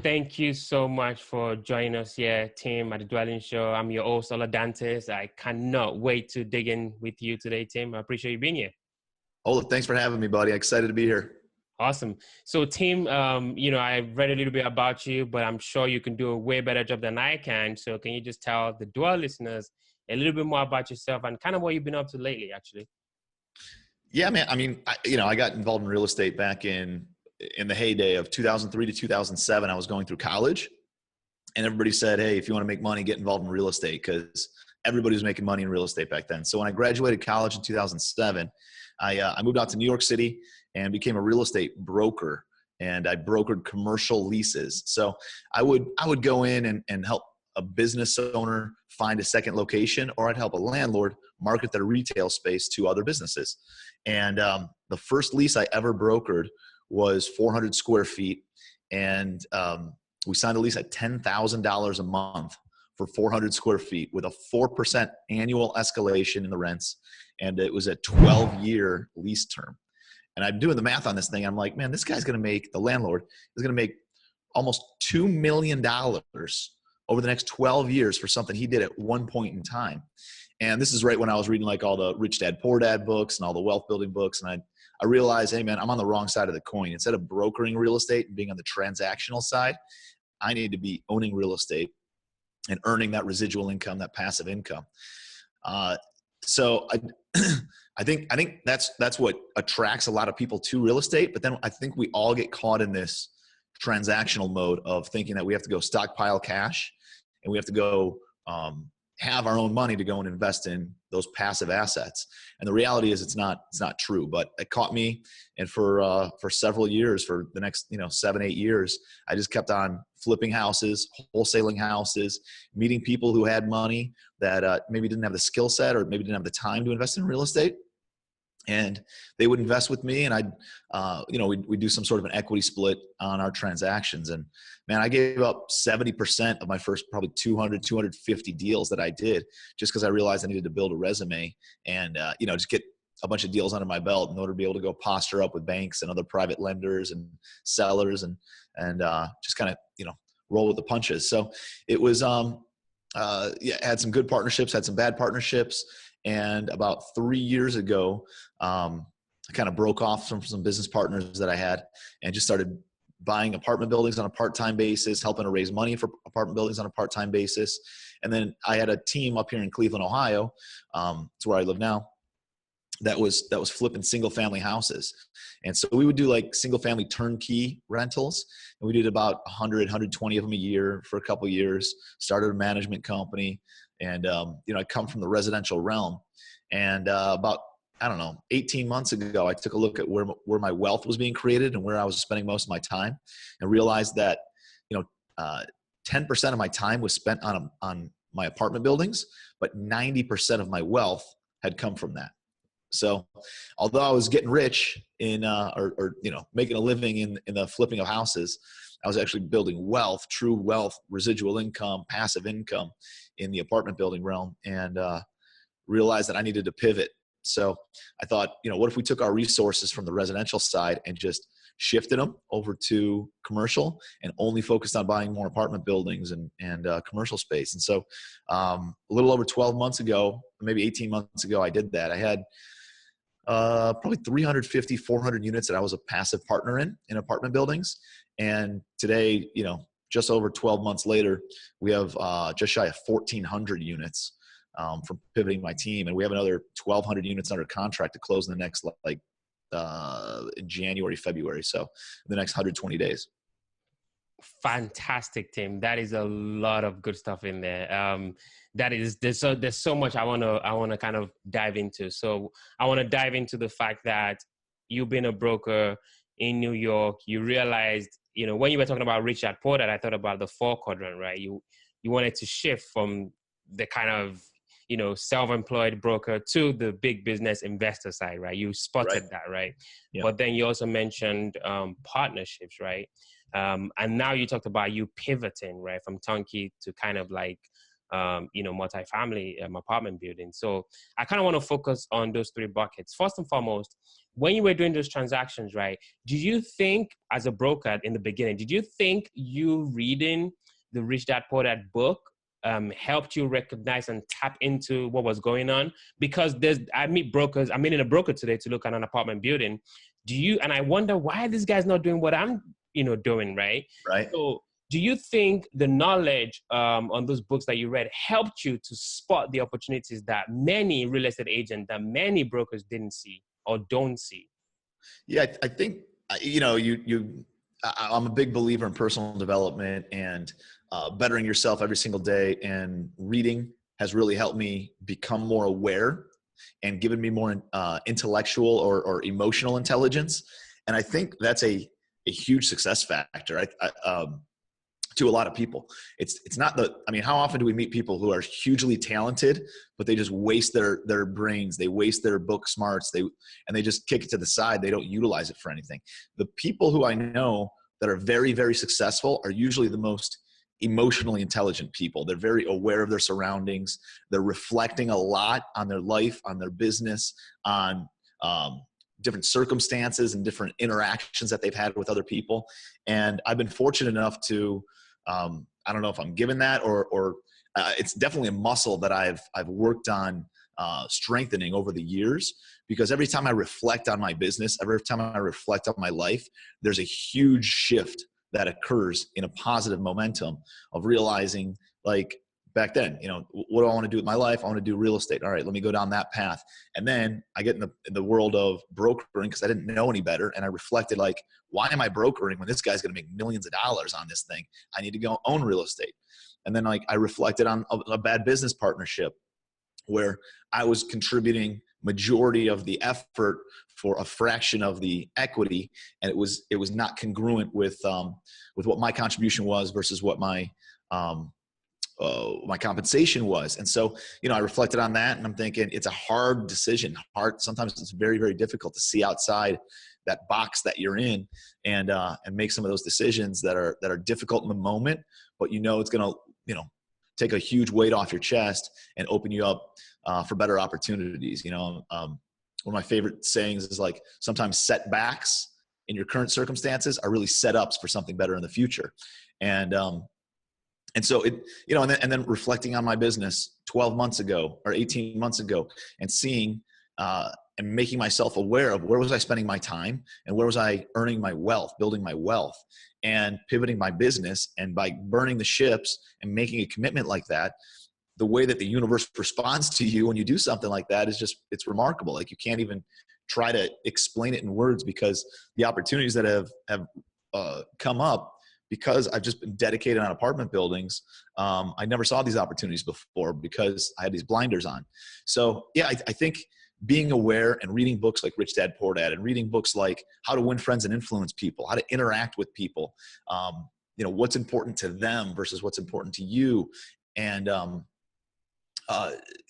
Thank you so much for joining us here, Tim, at the Dwellynn Show. I'm your host, Ola Dantes. I cannot wait to dig in with you today, Tim. I appreciate you being here. Ola, thanks for having me, buddy. Excited to be here. Awesome. So, Tim, I read a little bit about you, but I'm sure you can do a way better job than I can. So can you just tell the Dwell listeners a little bit more about yourself and kind of what you've been up to lately, actually? Yeah, man. I mean, I got involved in real estate back in the heyday of 2003 to 2007. I was going through college, and everybody said, hey, if you want to make money, get involved in real estate, because everybody was making money in real estate back then. So when I graduated college in 2007, I moved out to New York City and became a real estate broker, and I brokered commercial leases. So I would go in and help a business owner find a second location, or I'd help a landlord market their retail space to other businesses. And the first lease I ever brokered was 400 square feet. And we signed a lease at $10,000 a month for 400 square feet with a 4% annual escalation in the rents. And it was a 12-year lease term. And I'm doing the math on this thing. I'm like, man, this guy's going to make, the landlord is going to make almost $2 million over the next 12 years for something he did at one point in time. And this is right when I was reading like all the Rich Dad, Poor Dad books and all the wealth building books. And I realized, hey man, I'm on the wrong side of the coin. Instead of brokering real estate and being on the transactional side, I need to be owning real estate and earning that residual income, that passive income. So I think that's what attracts a lot of people to real estate. But then I think we all get caught in this transactional mode of thinking that we have to go stockpile cash and we have to go have our own money to go and invest in those passive assets. And the reality is it's not true, but it caught me. And for several years, for the next 7-8 years, I just kept on flipping houses, wholesaling houses, meeting people who had money that maybe didn't have the skill set or maybe didn't have the time to invest in real estate. And they would invest with me, and we'd do some sort of an equity split on our transactions. And man, I gave up 70% of my first probably 250 deals that I did, just because I realized I needed to build a resume and, just get a bunch of deals under my belt in order to be able to go posture up with banks and other private lenders and sellers and just kind of, roll with the punches. So it was, had some good partnerships, had some bad partnerships. And about 3 years ago, I kind of broke off from some business partners that I had and just started buying apartment buildings on a part-time basis, helping to raise money for apartment buildings on a part-time basis. And then I had a team up here in Cleveland, Ohio, it's where I live now, that was flipping single family houses. And so we would do like single family turnkey rentals. And we did about 100, 120 of them a year for a couple of years, started a management company. And, I come from the residential realm, and about, 18 months ago, I took a look at where my wealth was being created and where I was spending most of my time, and realized that, 10% of my time was spent on my apartment buildings, but 90% of my wealth had come from that. So although I was getting rich in, making a living in the flipping of houses, I was actually building wealth, true wealth, residual income, passive income in the apartment building realm, and realized that I needed to pivot. So I thought, what if we took our resources from the residential side and just shifted them over to commercial and only focused on buying more apartment buildings and commercial space. And so a little over 12 months ago, maybe 18 months ago, I did that. I had probably 350, 400 units that I was a passive partner in apartment buildings. And today, just over 12 months later, we have just shy of 1,400 units from pivoting my team. And we have another 1,200 units under contract to close in the next, in January, February. So in the next 120 days. Fantastic, Tim. That is a lot of good stuff in there. There's so much I want to kind of dive into. So I want to dive into the fact that you've been a broker in New York. You realized, when you were talking about Rich Dad, Poor Dad, I thought about the 4 quadrant, right? You wanted to shift from the kind of, self-employed broker to the big business investor side, right? You spotted that, right? Yeah. But then you also mentioned partnerships, right? And now you talked about you pivoting, right, from turnkey to kind of like, multifamily apartment building. So I kind of want to focus on those 3 buckets. First and foremost, when you were doing those transactions, right, do you think as a broker in the beginning, did you think you reading the Rich Dad Poor Dad book helped you recognize and tap into what was going on? Because I meet brokers, I'm meeting a broker today to look at an apartment building. And I wonder why this guy's not doing what I'm, doing, right? Right. So do you think the knowledge on those books that you read helped you to spot the opportunities that many real estate agents, that many brokers didn't see or don't see? Yeah, I think, I'm a big believer in personal development and bettering yourself every single day. And reading has really helped me become more aware and given me more intellectual or emotional intelligence. And I think that's a huge success factor. To a lot of people, it's not how often do we meet people who are hugely talented, but they just waste their brains, they waste their book smarts, and they just kick it to the side. They don't utilize it for anything. The people who I know that are very, very successful are usually the most emotionally intelligent people. They're very aware of their surroundings. They're reflecting a lot on their life, on their business, on different circumstances and different interactions that they've had with other people. And I've been fortunate enough to, I don't know if I'm given that or it's definitely a muscle that I've worked on strengthening over the years, because every time I reflect on my business, every time I reflect on my life, there's a huge shift that occurs in a positive momentum of realizing, like, back then, what do I want to do with my life? I want to do real estate. All right, let me go down that path. And then I get in the world of brokering because I didn't know any better. And I reflected, like, why am I brokering when this guy's going to make millions of dollars on this thing? I need to go own real estate. And then, like, I reflected on a bad business partnership where I was contributing majority of the effort for a fraction of the equity. And it was not congruent with what my contribution was versus what my compensation was. And so, I reflected on that and I'm thinking it's a hard decision. Sometimes it's very, very difficult to see outside that box that you're in and make some of those decisions that are difficult in the moment, but it's going to, take a huge weight off your chest and open you up for better opportunities. One of my favorite sayings is, like, sometimes setbacks in your current circumstances are really setups for something better in the future. And so it, and then reflecting on my business 12 months ago or 18 months ago and seeing and making myself aware of where was I spending my time and where was I earning my wealth, building my wealth, and pivoting my business. And by burning the ships and making a commitment like that, the way that the universe responds to you when you do something like that is just, it's remarkable. Like, you can't even try to explain it in words, because the opportunities that have come up, because I've just been dedicated on apartment buildings, I never saw these opportunities before because I had these blinders on. So yeah, I think being aware and reading books like Rich Dad Poor Dad and reading books like How to Win Friends and Influence People, how to interact with people, what's important to them versus what's important to you, and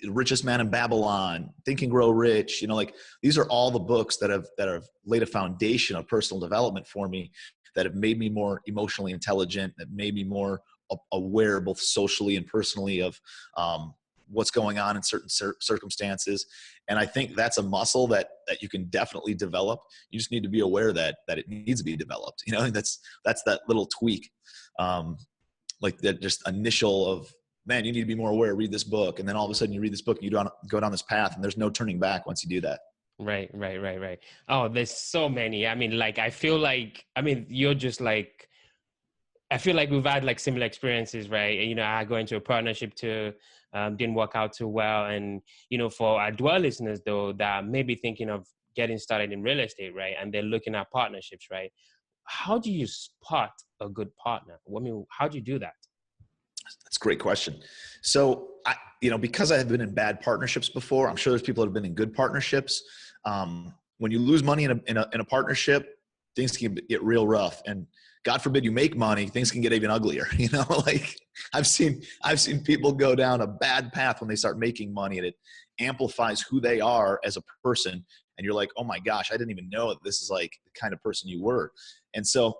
Richest Man in Babylon, Think and Grow Rich, these are all the books that have laid a foundation of personal development for me, that have made me more emotionally intelligent, that made me more aware, both socially and personally, of what's going on in certain circumstances. And I think that's a muscle that you can definitely develop. You just need to be aware that it needs to be developed. That's that little tweak, like that just initial of, man, you need to be more aware, read this book. And then all of a sudden you read this book and you go down this path, and there's no turning back once you do that. Right. Oh, there's so many. I feel like, you're just like, I feel like we've had like similar experiences, right? I go into a partnership too, didn't work out too well. And, for our Dwell listeners though, that may be thinking of getting started in real estate, right? And they're looking at partnerships, right? How do you spot a good partner? How do you do that? That's a great question. So because I have been in bad partnerships before, I'm sure there's people that have been in good partnerships. When you lose money in a partnership, things can get real rough, and God forbid you make money, things can get even uglier. Like I've seen people go down a bad path when they start making money, and it amplifies who they are as a person. And you're like, oh my gosh, I didn't even know that this is like the kind of person you were. And so,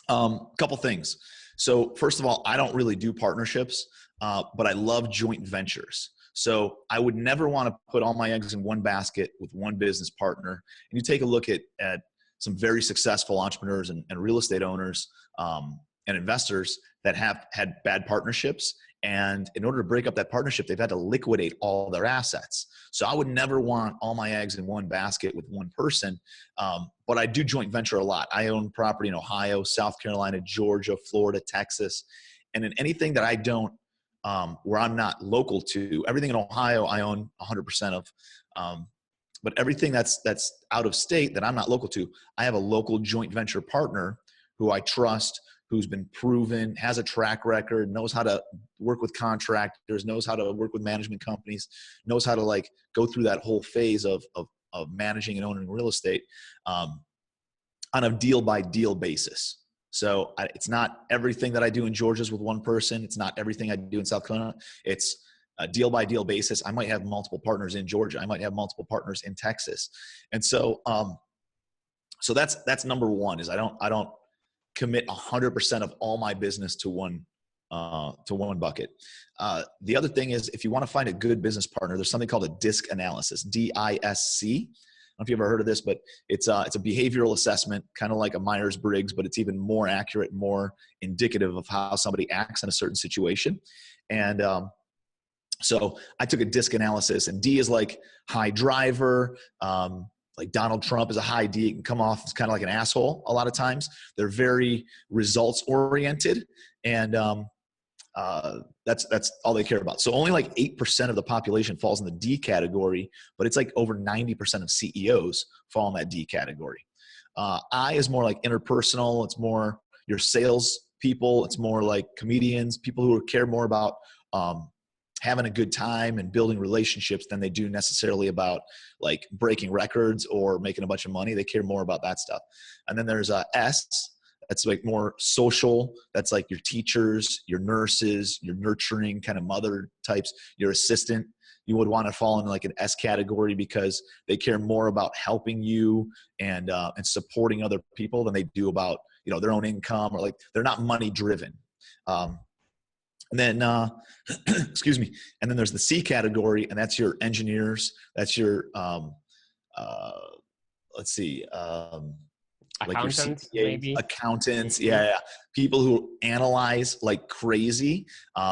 couple things. So first of all, I don't really do partnerships, but I love joint ventures. So I would never want to put all my eggs in one basket with one business partner. And you take a look at some very successful entrepreneurs and real estate owners and investors that have had bad partnerships. And in order to break up that partnership, they've had to liquidate all their assets. So I would never want all my eggs in one basket with one person. But I do joint venture a lot. I own property in Ohio, South Carolina, Georgia, Florida, Texas. And in anything that I don't, where I'm not local to, everything in Ohio, I own 100% of. But everything that's out of state that I'm not local to, I have a local joint venture partner who I trust, who's been proven, has a track record, knows how to work with contractors, knows how to work with management companies, knows how to like go through that whole phase of managing and owning real estate on a deal by deal basis. So it's not everything that I do in Georgia's with one person. It's not everything I do in South Carolina. It's a deal by deal basis. I might have multiple partners in Georgia. I might have multiple partners in Texas. And so, so that's number one, is I don't commit 100% of all my business to one bucket. The other thing is, if you want to find a good business partner, there's something called a DISC analysis, DISC. I don't know if you've ever heard of this, but it's a behavioral assessment, kind of like a Myers-Briggs, but it's even more accurate, more indicative of how somebody acts in a certain situation. And so I took a DISC analysis, and D is like high driver. Like Donald Trump is a high D. It can come off as kind of like an asshole a lot of times. They're very results oriented, and that's all they care about. So only like 8% of the population falls in the D category, but it's like over 90% of CEOs fall in that D category. I is more like interpersonal. It's more your sales people. It's more like comedians, people who care more about having a good time and building relationships than they do necessarily about like breaking records or making a bunch of money. They care more about that stuff. And then there's S. That's like more social. That's like your teachers, your nurses, your nurturing kind of mother types, your assistant. You would want to fall in like an S category because they care more about helping you and supporting other people than they do about, you know, their own income, or like they're not money driven. And then, excuse me. And then there's the C category, and that's your engineers. That's your, let's see, like your Accountants, CPAs, maybe. accountants. Yeah. People who analyze like crazy.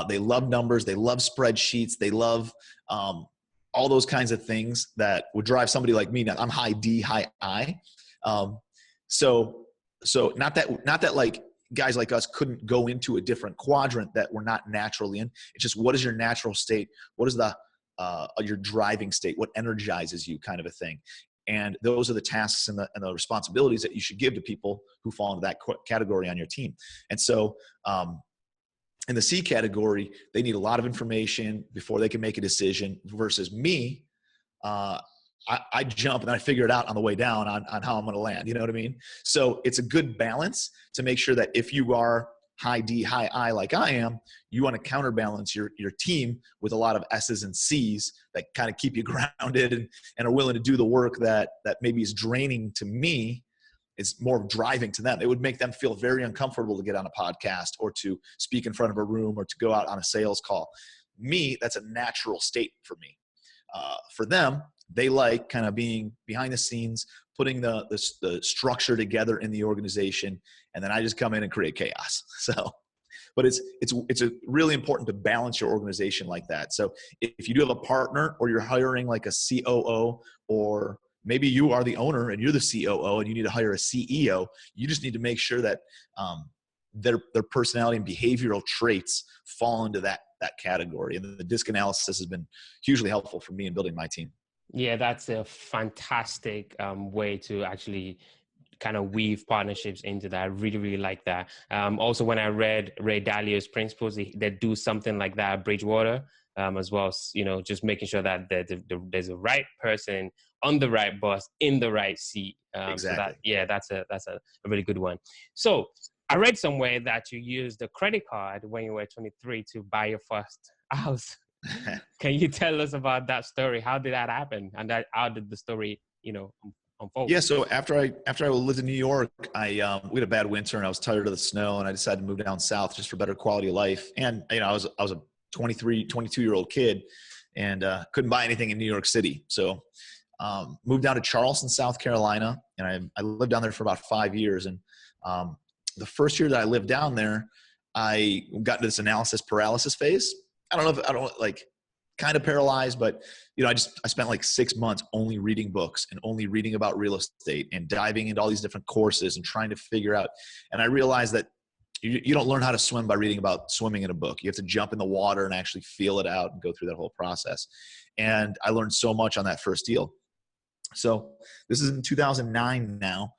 They love numbers. They love spreadsheets. They love all those kinds of things that would drive somebody like me. Now, I'm high D, high I. So not that like guys like us couldn't go into a different quadrant that we're not naturally in. It's just, what is your natural state? What is your driving state? What energizes you, kind of a thing. And those are the tasks and the responsibilities that you should give to people who fall into that category on your team. And so in the C category, they need a lot of information before they can make a decision, versus me. I jump and I figure it out on the way down on how I'm going to land. You know what I mean? So it's a good balance to make sure that if you are high D, high I, like I am, you want to counterbalance your team with a lot of S's and C's that kind of keep you grounded and are willing to do the work that maybe is draining to me. It's more driving to them. It would make them feel very uncomfortable to get on a podcast or to speak in front of a room or to go out on a sales call. Me, that's a natural state for me. For them, they like kind of being behind the scenes, putting the structure together in the organization, and then I just come in and create chaos. So, but it's really important to balance your organization like that. So if you do have a partner, or you're hiring like a COO, or maybe you are the owner and you're the COO and you need to hire a CEO, you just need to make sure that their personality and behavioral traits fall into that category. And the DISC analysis has been hugely helpful for me in building my team. Yeah, that's a fantastic way to actually kind of weave partnerships into that. I really, really like that. Also, when I read Ray Dalio's principles, they do something like that at Bridgewater as well. You know, just making sure that there's a right person on the right bus in the right seat. Exactly. So that's a really good one. So I read somewhere that you used a credit card when you were 23 to buy your first house. Can you tell us about that story? How did that happen? And how did the story, unfold? Yeah. So after I lived in New York, we had a bad winter and I was tired of the snow, and I decided to move down south just for better quality of life. And, I was a 22-year-old kid, and couldn't buy anything in New York City. So moved down to Charleston, South Carolina, and I lived down there for about 5 years. And the first year that I lived down there, I got into this analysis paralysis phase. I don't know, like kind of paralyzed, but I spent like 6 months only reading books and only reading about real estate and diving into all these different courses and trying to figure out. And I realized that you don't learn how to swim by reading about swimming in a book. You have to jump in the water and actually feel it out and go through that whole process. And I learned so much on that first deal. So this is in 2009 now.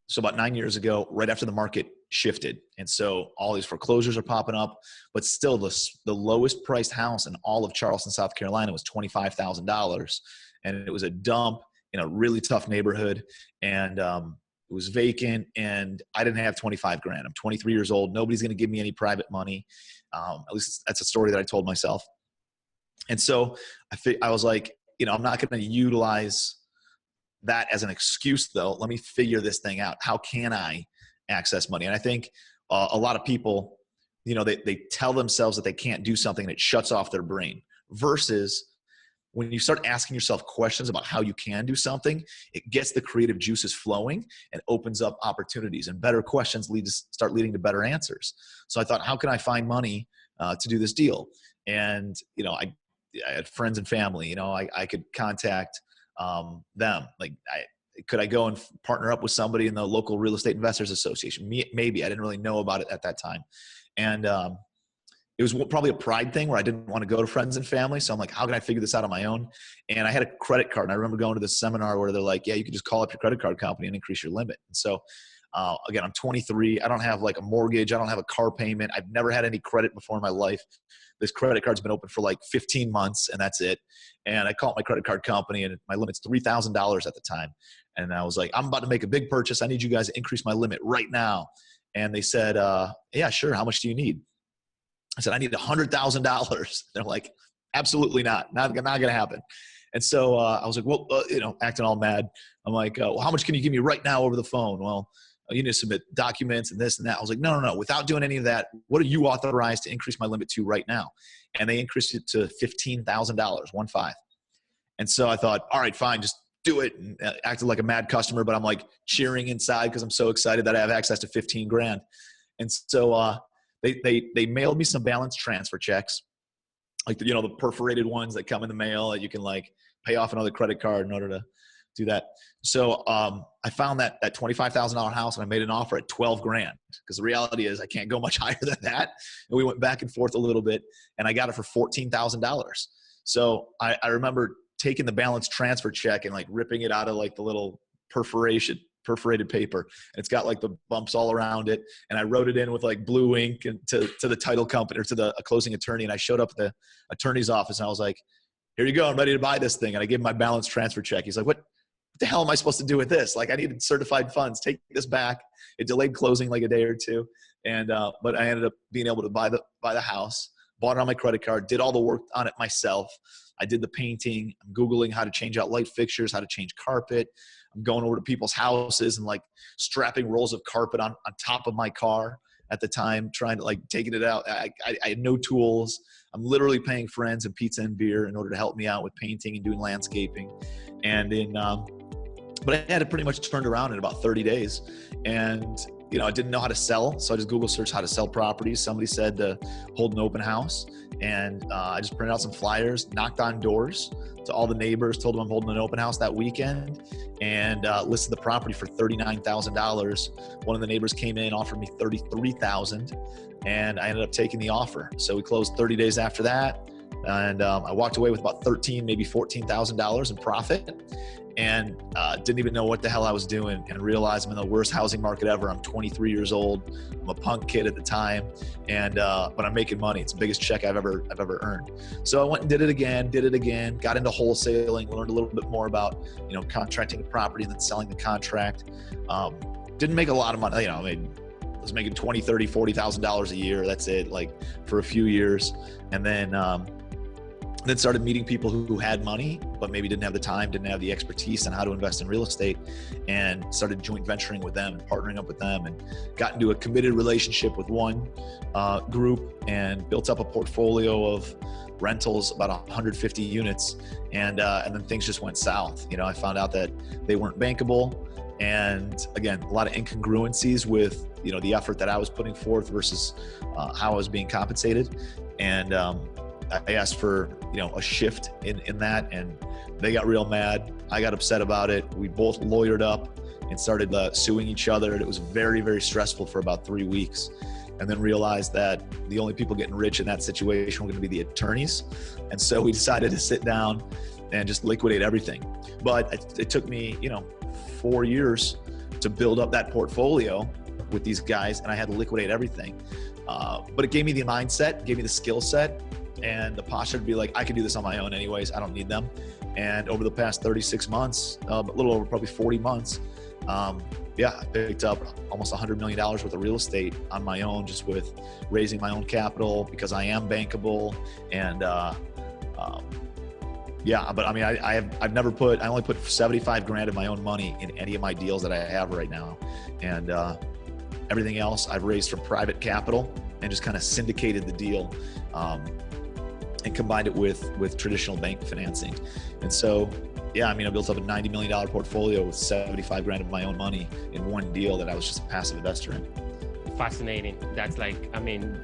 So about 9 years ago, right after the market shifted. And so all these foreclosures are popping up, but still the lowest priced house in all of Charleston, South Carolina was $25,000. And it was a dump in a really tough neighborhood. And it was vacant, and I didn't have 25 grand. I'm 23 years old. Nobody's going to give me any private money. At least that's a story that I told myself. And so I was like, I'm not going to utilize that as an excuse though. Let me figure this thing out. How can I access money? And I think a lot of people, they tell themselves that they can't do something and it shuts off their brain, versus when you start asking yourself questions about how you can do something, it gets the creative juices flowing and opens up opportunities, and better questions start leading to better answers. So I thought, how can I find money to do this deal? And, I had friends and family, I could contact them. Like, could I go and partner up with somebody in the local real estate investors association? Maybe. I didn't really know about it at that time. And it was probably a pride thing where I didn't want to go to friends and family. So I'm like, how can I figure this out on my own? And I had a credit card. And I remember going to this seminar where they're like, yeah, you can just call up your credit card company and increase your limit. And so again, I'm 23. I don't have like a mortgage. I don't have a car payment. I've never had any credit before in my life. This credit card's been open for like 15 months and that's it. And I called my credit card company, and my limit's $3,000 at the time. And I was like, I'm about to make a big purchase. I need you guys to increase my limit right now. And they said, yeah, sure. How much do you need? I said, I need $100,000. They're like, absolutely not going to happen. And so I was like, well, acting all mad. I'm like, well, how much can you give me right now over the phone? Well, you need to submit documents and this and that. I was like, no. Without doing any of that, what are you authorized to increase my limit to right now? And they increased it to $15,000, 15. And so I thought, all right, fine, just do it. And acted like a mad customer, but I'm like cheering inside because I'm so excited that I have access to 15 grand. And so they mailed me some balance transfer checks, like the perforated ones that come in the mail that you can like pay off another credit card in order to do that. So I found that $25,000 house, and I made an offer at 12 grand because the reality is I can't go much higher than that. And we went back and forth a little bit, and I got it for $14,000. So I remember taking the balance transfer check and like ripping it out of like the little perforated paper, and it's got like the bumps all around it. And I wrote it in with like blue ink and to the title company or to the closing attorney. And I showed up at the attorney's office, and I was like, here you go. I'm ready to buy this thing. And I gave him my balance transfer check. He's like, what the hell am I supposed to do with this? Like, I needed certified funds. Take this back. It delayed closing like a day or two. And, but I ended up being able to buy the house, bought it on my credit card, did all the work on it myself. I did the painting. I'm Googling how to change out light fixtures, how to change carpet. I'm going over to people's houses and like strapping rolls of carpet on top of my car at the time, trying to like taking it out. I had no tools. I'm literally paying friends and pizza and beer in order to help me out with painting and doing landscaping. And but I had it pretty much turned around in about 30 days. And, I didn't know how to sell. So I just Google searched how to sell properties. Somebody said to hold an open house. And I just printed out some flyers, knocked on doors to all the neighbors, told them I'm holding an open house that weekend, and listed the property for $39,000. One of the neighbors came in, offered me $33,000, and I ended up taking the offer. So we closed 30 days after that. And I walked away with about $13,000, maybe $14,000 in profit, and didn't even know what the hell I was doing, and realized I'm in the worst housing market ever. I'm 23 years old. I'm a punk kid at the time, and but I'm making money. It's the biggest check I've ever earned. So I went and did it again, got into wholesaling, learned a little bit more about contracting the property and then selling the contract. Didn't make a lot of money. I was making $20,000, $30,000, $40,000 a year. That's it, like for a few years, and then started meeting people who had money, but maybe didn't have the time, didn't have the expertise on how to invest in real estate, and started joint venturing with them and partnering up with them, and got into a committed relationship with one group and built up a portfolio of rentals, about 150 units. And then things just went south. You know, I found out that they weren't bankable. And again, a lot of incongruencies with, you know, the effort that I was putting forth versus how I was being compensated. And I asked for, you know, a shift in that, and they got real mad. I got upset about it. We both lawyered up and started suing each other. And it was very, very stressful for about 3 weeks. And then realized that the only people getting rich in that situation were going to be the attorneys. And so we decided to sit down and just liquidate everything. But it took me, you know, 4 years to build up that portfolio with these guys, and I had to liquidate everything. But it gave me the mindset, gave me the skill set, and the posture to be like, I can do this on my own anyways. I don't need them. And over the past 36 months, a little over probably 40 months, I picked up almost $100 million worth of real estate on my own, just with raising my own capital because I am bankable. And but I mean, I only put 75 grand of my own money in any of my deals that I have right now. And everything else I've raised from private capital and just kind of syndicated the deal and combined it with traditional bank financing. And so, yeah, I mean, I built up a $90 million portfolio with 75 grand of my own money in one deal that I was just a passive investor in. Fascinating. That's like, I mean,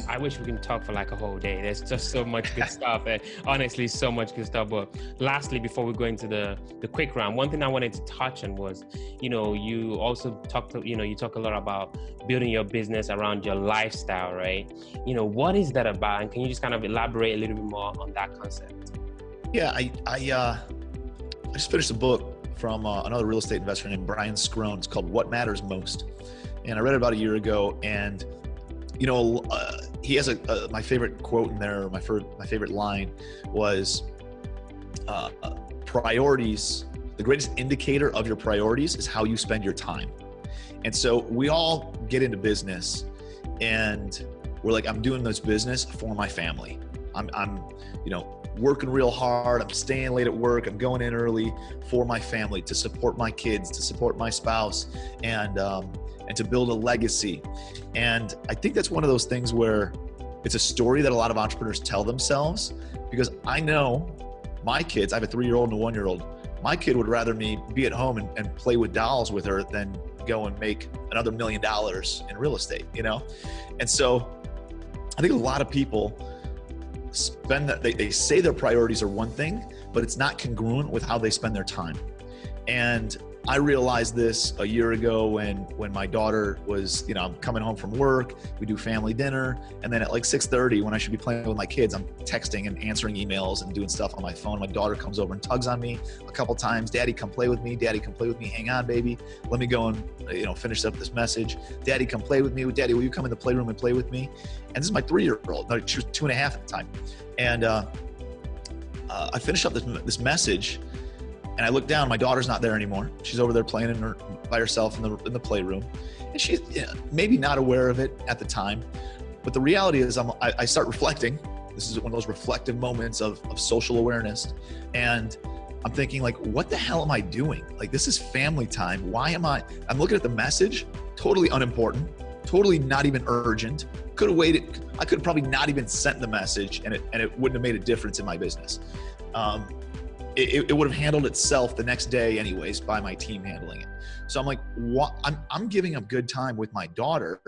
I wish we can talk for like a whole day. There's just so much good stuff. And honestly, so much good stuff. But lastly, before we go into the quick round, one thing I wanted to touch on was, you know, you also talk a lot about building your business around your lifestyle, right? You know, what is that about? And can you just kind of elaborate a little bit more on that concept? Yeah, I just finished a book from another real estate investor named Brian Scrone. It's called What Matters Most. And I read it about a year ago, and you know, he has my favorite quote in there. My favorite line was, "Priorities. The greatest indicator of your priorities is how you spend your time." And so we all get into business, and we're like, "I'm doing this business for my family. I'm you know, working real hard. I'm staying late at work. I'm going in early for my family, to support my kids, to support my spouse, and to build a legacy." And I think that's one of those things where it's a story that a lot of entrepreneurs tell themselves, because I know my kids, I have a 3-year-old and a 1-year-old. My kid would rather me be at home and play with dolls with her than go and make another $1 million in real estate, you know? And so I think a lot of people spend that, they say their priorities are one thing, but it's not congruent with how they spend their time. And I realized this a year ago when my daughter was, you know, I'm coming home from work, we do family dinner, and then at like 6:30, when I should be playing with my kids, I'm texting and answering emails and doing stuff on my phone. My daughter comes over and tugs on me a couple times. "Daddy, come play with me. Daddy, come play with me. Hang on, baby. Let me go and, you know, finish up this message. Daddy, come play with me. Daddy, will you come in the playroom and play with me?" And this is my 3-year-old. No, she was 2.5 at the time. And I finished up this message, and I look down, my daughter's not there anymore. She's over there playing by herself in the playroom. And she's, you know, maybe not aware of it at the time. But the reality is I start reflecting. This is one of those reflective moments of social awareness. And I'm thinking, like, what the hell am I doing? Like, this is family time. I'm looking at the message, totally unimportant, totally not even urgent. Could have waited. I could have probably not even sent the message, and it wouldn't have made a difference in my business. It would have handled itself the next day anyways by my team handling it. So I'm like, what? I'm giving up good time with my daughter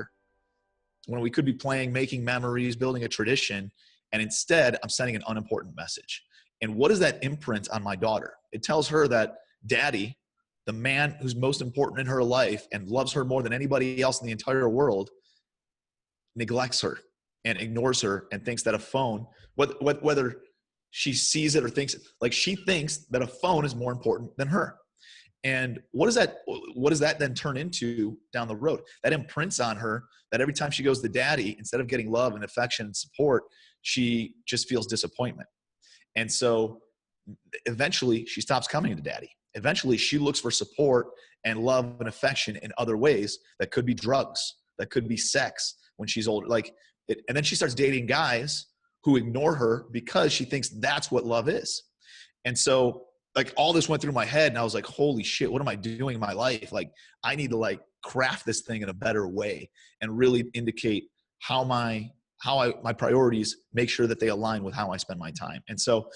when we could be playing, making memories, building a tradition. And instead I'm sending an unimportant message. And what does that imprint on my daughter? It tells her that daddy, the man who's most important in her life and loves her more than anybody else in the entire world, neglects her and ignores her and thinks that a phone, whether she sees it or thinks, like, she thinks that a phone is more important than her. And what does that then turn into down the road? That imprints on her that every time she goes to daddy, instead of getting love and affection and support, she just feels disappointment. And so eventually she stops coming to daddy. Eventually she looks for support and love and affection in other ways. That could be drugs, that could be sex when she's older. And then she starts dating guys who ignore her because she thinks that's what love is. And so, like, all this went through my head, and I was like, holy shit, what am I doing in my life? Like, I need to, like, craft this thing in a better way and really indicate how my priorities, make sure that they align with how I spend my time. And so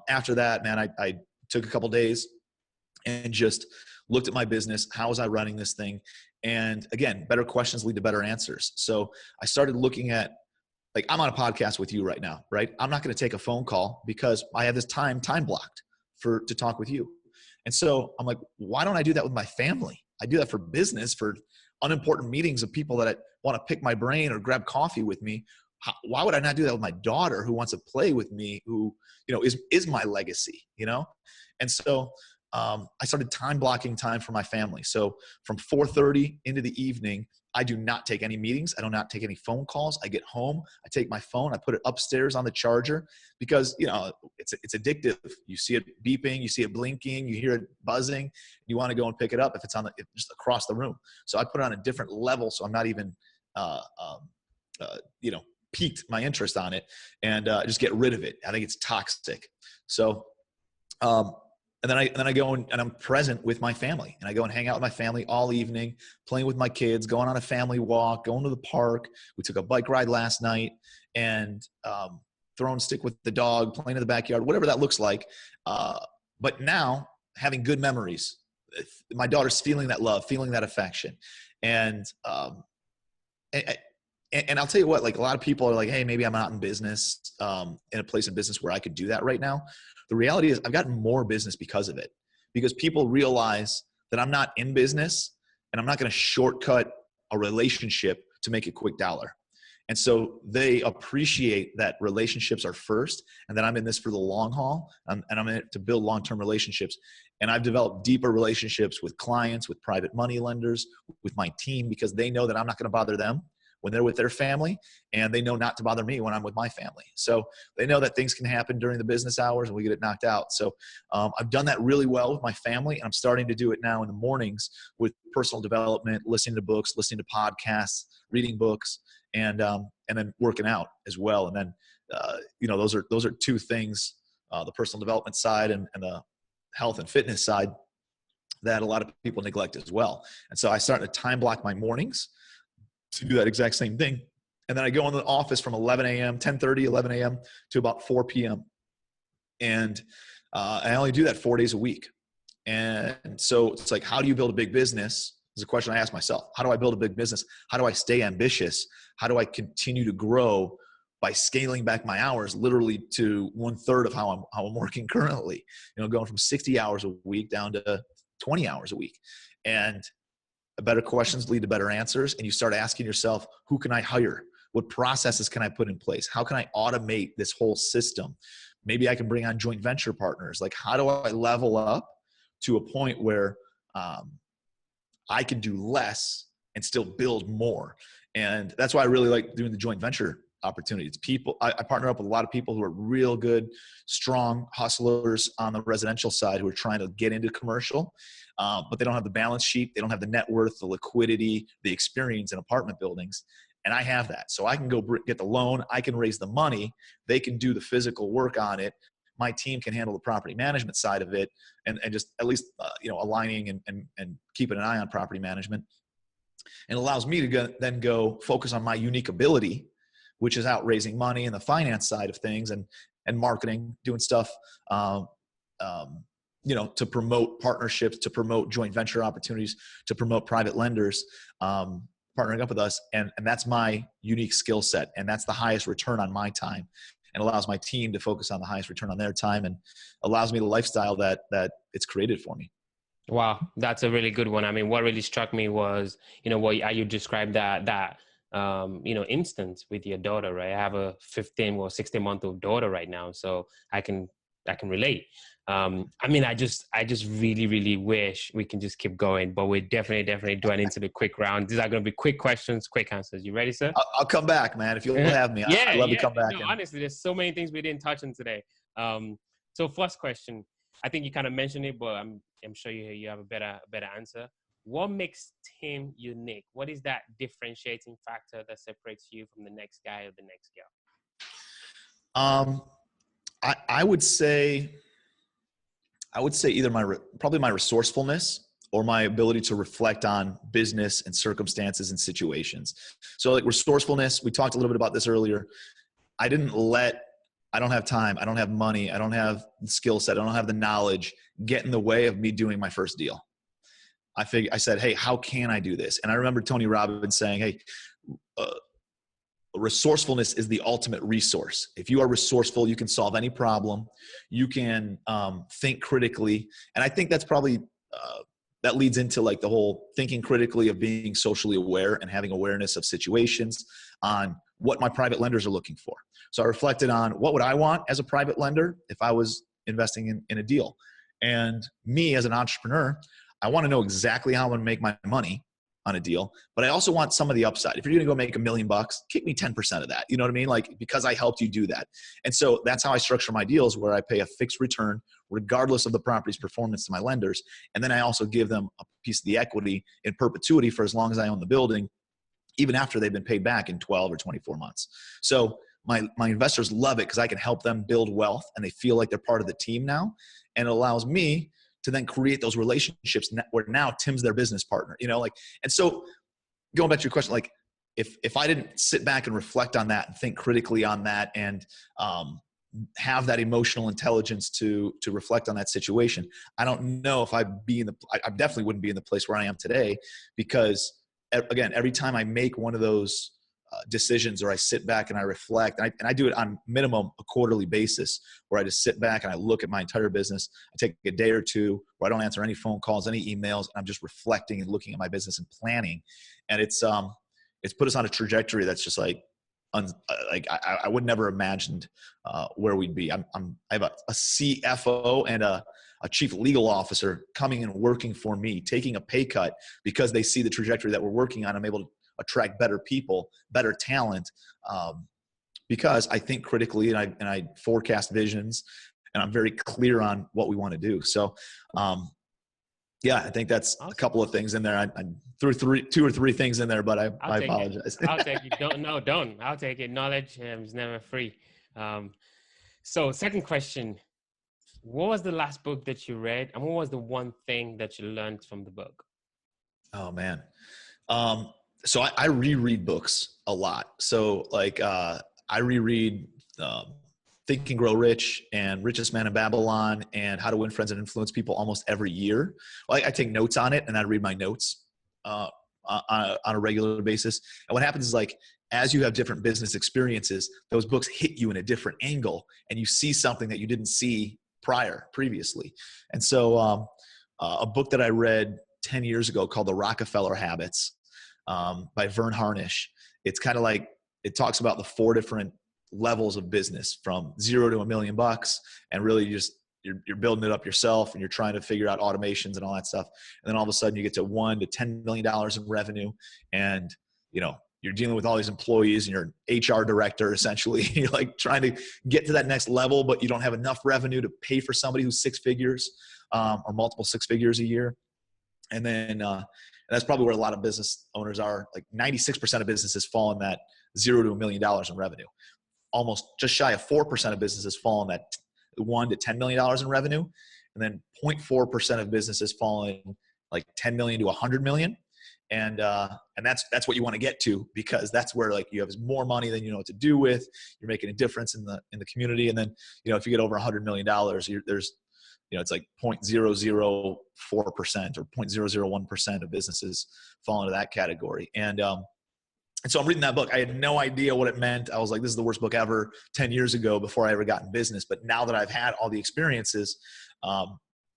after that, man, I took a couple days and just looked at my business. How was I running this thing? And again, better questions lead to better answers. So I started looking at, like, I'm on a podcast with you right now, right? I'm not going to take a phone call because I have this time blocked to talk with you. And so I'm like, why don't I do that with my family? I do that for business, for unimportant meetings of people that want to pick my brain or grab coffee with me. Why would I not do that with my daughter who wants to play with me, who, is my legacy, And so I started time blocking time for my family. So from 4:30 into the evening, I do not take any meetings. I do not take any phone calls. I get home, I take my phone, I put it upstairs on the charger because, it's addictive. You see it beeping, you see it blinking, you hear it buzzing. You want to go and pick it up if it's just across the room. So I put it on a different level. So I'm not even, piqued my interest on it, and just get rid of it. I think it's toxic. So, and then I go and I'm present with my family, and I go and hang out with my family all evening, playing with my kids, going on a family walk, going to the park. We took a bike ride last night, and throwing stick with the dog, playing in the backyard, whatever that looks like. But now having good memories, my daughter's feeling that love, feeling that affection. And I'll tell you what, like, a lot of people are like, hey, maybe I'm not in business, in a place in business where I could do that right now. The reality is I've gotten more business because of it, because people realize that I'm not in business and I'm not going to shortcut a relationship to make a quick dollar. And so they appreciate that relationships are first, and that I'm in this for the long haul, and I'm in it to build long-term relationships. And I've developed deeper relationships with clients, with private money lenders, with my team, because they know that I'm not going to bother them when they're with their family, and they know not to bother me when I'm with my family. So they know that things can happen during the business hours and we get it knocked out. So I've done that really well with my family, and I'm starting to do it now in the mornings with personal development, listening to books, listening to podcasts, reading books, and then working out as well. And then, those are two things, the personal development side and the health and fitness side, that a lot of people neglect as well. And so I started to time block my mornings to do that exact same thing. And then I go in the office from 11 a.m., 10:30, 11 a.m. to about 4 p.m. And I only do that 4 days a week. And so it's like, how do you build a big business? Is a question I ask myself. How do I build a big business? How do I stay ambitious? How do I continue to grow by scaling back my hours literally to 1/3 of how I'm working currently? Going from 60 hours a week down to 20 hours a week. And better questions lead to better answers. And you start asking yourself, who can I hire? What processes can I put in place? How can I automate this whole system? Maybe I can bring on joint venture partners. Like, how do I level up to a point where I can do less and still build more? And that's why I really like doing the joint venture opportunities. I partner up with a lot of people who are real good, strong hustlers on the residential side who are trying to get into commercial, but they don't have the balance sheet. They don't have the net worth, the liquidity, the experience in apartment buildings. And I have that. So I can go get the loan. I can raise the money. They can do the physical work on it. My team can handle the property management side of it, and just at least, aligning and keeping an eye on property management. And it allows me to then go focus on my unique ability, which is out raising money and the finance side of things, and marketing, doing stuff, to promote partnerships, to promote joint venture opportunities, to promote private lenders, partnering up with us. And that's my unique skill set. And that's the highest return on my time, and allows my team to focus on the highest return on their time, and allows me the lifestyle that it's created for me. Wow. That's a really good one. I mean, what really struck me was, how you described that instance with your daughter, right? I have a 15 or 16-month-old daughter right now, so I can relate. I just really, really wish we can just keep going, but we're definitely going into the quick round. These are going to be quick questions, quick answers. You ready, sir? I'll come back, man. If you'll have me, I'd love to come back. No, honestly, there's so many things we didn't touch on today. So first question, I think you kind of mentioned it, but I'm sure you have a better answer. What makes Tim unique? What is that differentiating factor that separates you from the next guy or the next girl? I would say either probably my resourcefulness. or my ability to reflect on business and circumstances and situations. So like resourcefulness, we talked a little bit about this earlier. I don't have time, I don't have money, I don't have the skill set, I don't have the knowledge get in the way of me doing my first deal. I said, hey, how can I do this? And I remember Tony Robbins saying, hey, resourcefulness is the ultimate resource. If you are resourceful, you can solve any problem. You can think critically. And I think that's probably, that leads into like the whole thinking critically of being socially aware and having awareness of situations on what my private lenders are looking for. So I reflected on what would I want as a private lender if I was investing in a deal. And me as an entrepreneur, I want to know exactly how I'm going to make my money on a deal, but I also want some of the upside. If you're going to go make $1 million, kick me 10% of that. You know what I mean? Like, because I helped you do that. And so that's how I structure my deals, where I pay a fixed return regardless of the property's performance to my lenders. And then I also give them a piece of the equity in perpetuity for as long as I own the building, even after they've been paid back in 12 or 24 months. So my investors love it because I can help them build wealth and they feel like they're part of the team now. And it allows me to then create those relationships where now Tim's their business partner, you know, like, and so going back to your question, like if I didn't sit back and reflect on that and think critically on that and have that emotional intelligence to reflect on that situation, I don't know if I definitely wouldn't be in the place where I am today, because again, every time I make one of those decisions, or I sit back and I reflect, and I do it on minimum a quarterly basis, where I just sit back and I look at my entire business. I take a day or two where I don't answer any phone calls, any emails, and I'm just reflecting and looking at my business and planning. And it's put us on a trajectory that's just like, I would never imagined where we'd be. I have a CFO and a chief legal officer coming and working for me, taking a pay cut because they see the trajectory that we're working on. I'm able to attract better people, better talent, because I think critically and I forecast visions, and I'm very clear on what we want to do. So, yeah, I think that's awesome. A couple of things in there. I threw two or three things in there, but I apologize. I'll take it. Don't. I'll take it. Knowledge is never free. So second question, what was the last book that you read, and what was the one thing that you learned from the book? Oh man. So I reread books a lot. So like, I reread Think and Grow Rich and Richest Man in Babylon and How to Win Friends and Influence People almost every year. Like, I take notes on it and I read my notes on a regular basis. And what happens is, like, as you have different business experiences, those books hit you in a different angle and you see something that you didn't see previously. And so a book that I read 10 years ago called The Rockefeller Habits, by Vern Harnish. It's kind of like, it talks about the 4 different levels of business, from 0 to $1 million, and really you're building it up yourself and you're trying to figure out automations and all that stuff. And then all of a sudden you get to $1 to $10 million in revenue, and you know, you're dealing with all these employees and you're an HR director essentially. You're like trying to get to that next level, but you don't have enough revenue to pay for somebody who's 6 figures or multiple 6 figures a year. And then and that's probably where a lot of business owners are. Like 96% of businesses fall in that 0 to $1 million in revenue. Almost just shy of 4% of businesses fall in that $1 to $10 million in revenue. And then 0.4% of businesses fall in like 10 million to 100 million. And that's what you want to get to, because that's where, like, you have more money than you know what to do with. You're making a difference in the community. And then, you know, if you get over $100 million, there's, you know, it's like 0.004% or 0.001% of businesses fall into that category. And so I'm reading that book. I had no idea what it meant. I was like, this is the worst book ever 10 years ago, before I ever got in business. But now that I've had all the experiences,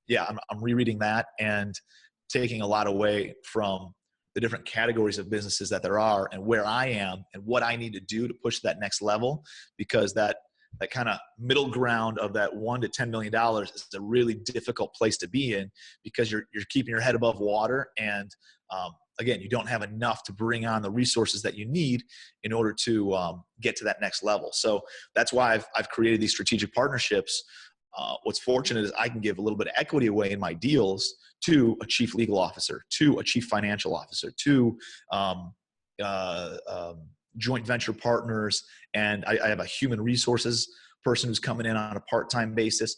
yeah, I'm rereading that and taking a lot away from the different categories of businesses that there are, and where I am and what I need to do to push that next level, because that kind of middle ground of that $1 to $10 million is a really difficult place to be in, because you're keeping your head above water. And again, you don't have enough to bring on the resources that you need in order to get to that next level. So that's why I've created these strategic partnerships. What's fortunate is I can give a little bit of equity away in my deals to a chief legal officer, to a chief financial officer, to joint venture partners. And I have a human resources person who's coming in on a part-time basis.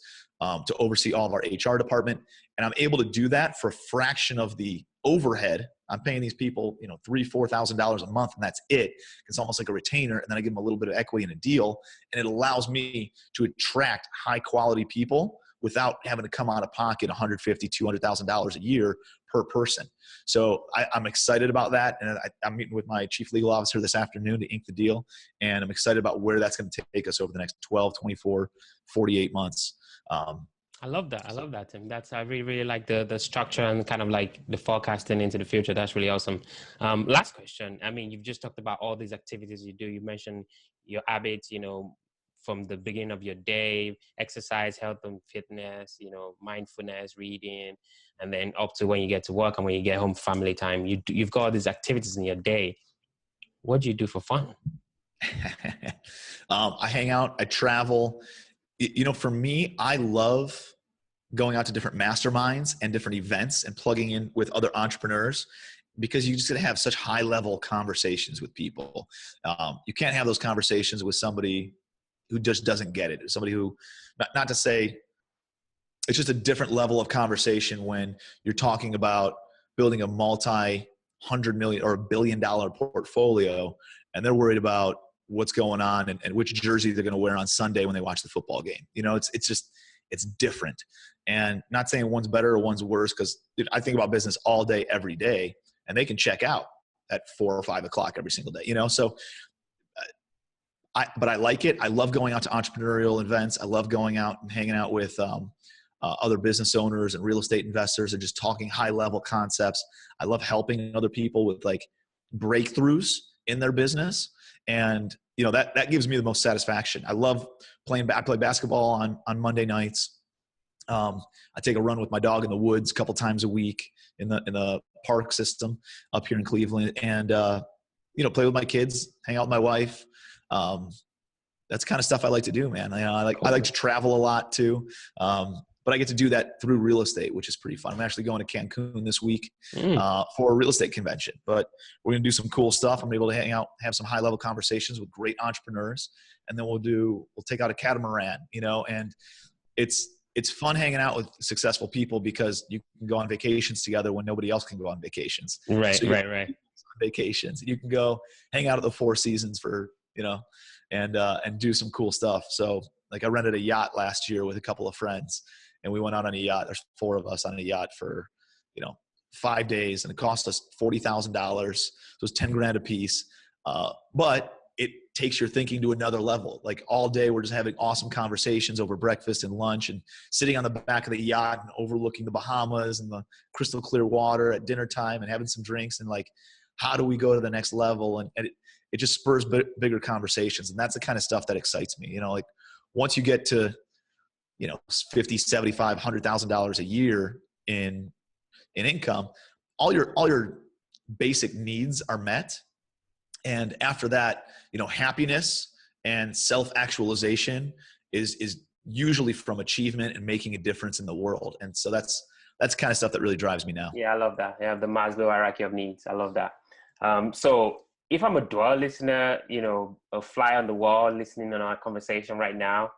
to oversee all of our HR department. And I'm able to do that for a fraction of the overhead. I'm paying these people, $3,000, $4,000 a month, and that's it. It's almost like a retainer. And then I give them a little bit of equity in a deal. And it allows me to attract high quality people without having to come out of pocket $150,000, $200,000 a year per person. So I'm excited about that. And I'm meeting with my chief legal officer this afternoon to ink the deal. And I'm excited about where that's going to take us over the next 12, 24, 48 months. I love that. I love that, Tim. I really, really like the structure and kind of like the forecasting into the future. That's really awesome. Last question. I mean, you've just talked about all these activities you do. You mentioned your habits, from the beginning of your day, exercise, health and fitness, mindfulness, reading, and then up to when you get to work and when you get home, family time. You've got all these activities in your day. What do you do for fun? I hang out, I travel. For me, I love going out to different masterminds and different events and plugging in with other entrepreneurs, because you just going to have such high level conversations with people. You can't have those conversations with somebody who just doesn't get it. Somebody who, not to say, it's just a different level of conversation when you're talking about building a multi-hundred million or $1 billion portfolio, and they're worried about what's going on and which jersey they're going to wear on Sunday when they watch the football game. It's different. And not saying one's better or one's worse, because I think about business all day, every day, and they can check out at 4 or 5 o'clock every single day, so but I like it. I love going out to entrepreneurial events. I love going out and hanging out with other business owners and real estate investors and just talking high level concepts. I love helping other people with like breakthroughs in their business. And that gives me the most satisfaction. I love playing. I play basketball on Monday nights. I take a run with my dog in the woods a couple times a week in the park system up here in Cleveland, and play with my kids, hang out with my wife. That's kind of stuff I like to do, man. I like to travel a lot too. But I get to do that through real estate, which is pretty fun. I'm actually going to Cancun this week for a real estate convention, but we're going to do some cool stuff. I'm able to hang out, have some high level conversations with great entrepreneurs. And then we'll take out a catamaran, and it's fun hanging out with successful people, because you can go on vacations together when nobody else can go on vacations. Right. So Right. Vacations. You can go hang out at the Four Seasons for, and do some cool stuff. So like I rented a yacht last year with a couple of friends, and we went out on a yacht. There's 4 of us on a yacht for, 5 days, and it cost us $40,000. So it was 10 grand a piece. But it takes your thinking to another level. Like all day, we're just having awesome conversations over breakfast and lunch, and sitting on the back of the yacht and overlooking the Bahamas and the crystal clear water at dinner time, and having some drinks, and like, how do we go to the next level? And it just spurs bigger conversations. And that's the kind of stuff that excites me. Like once you get to, $50,000, $75,000, $100,000 a year in income, all your basic needs are met. And after that, happiness and self-actualization is usually from achievement and making a difference in the world. And so that's kind of stuff that really drives me now. Yeah, I love that. Yeah, the Maslow hierarchy of needs. I love that. So if I'm a Dwell listener, a fly on the wall listening on our conversation right now,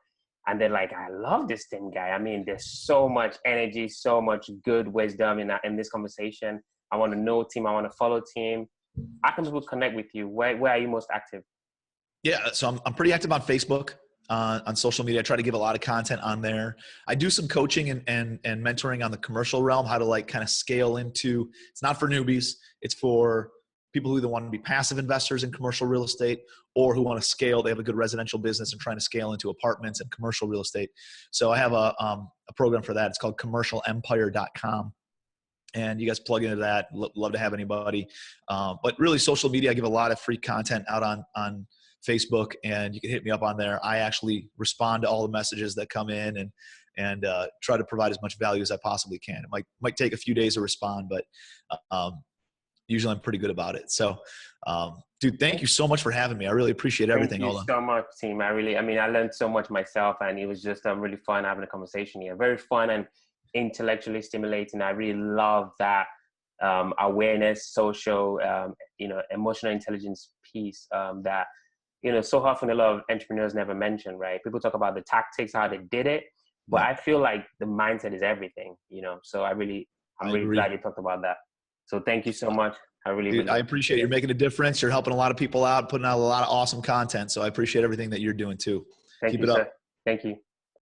and they're like, I love this Tim guy. I mean, there's so much energy, so much good wisdom in this conversation. I want to know Tim. I want to follow Tim. How can people connect with you? Where are you most active? Yeah, so I'm pretty active on Facebook, on social media. I try to give a lot of content on there. I do some coaching and mentoring on the commercial realm, how to like kind of scale into, it's not for newbies. It's for people who either want to be passive investors in commercial real estate, or who want to scale. They have a good residential business and trying to scale into apartments and commercial real estate. So I have a program for that. It's called commercialempire.com. And you guys plug into that. Love to have anybody. But really social media, I give a lot of free content out on Facebook, and you can hit me up on there. I actually respond to all the messages that come in and try to provide as much value as I possibly can. It might take a few days to respond, but usually I'm pretty good about it. So, dude, thank you so much for having me. I really appreciate everything. Thank you so much, team. I learned so much myself, and it was just really fun having a conversation here. Very fun and intellectually stimulating. I really love that awareness, social, emotional intelligence piece that, so often a lot of entrepreneurs never mention, right? People talk about the tactics, how they did it, But Yeah. I feel like the mindset is everything, you know. So I'm really agree. glad you talked about that. So thank you so much. I really, Dude, really I appreciate you're making a difference. You're helping a lot of people out, putting out a lot of awesome content. So I appreciate everything that you're doing too. Thank Keep you, it up. sir. Thank you.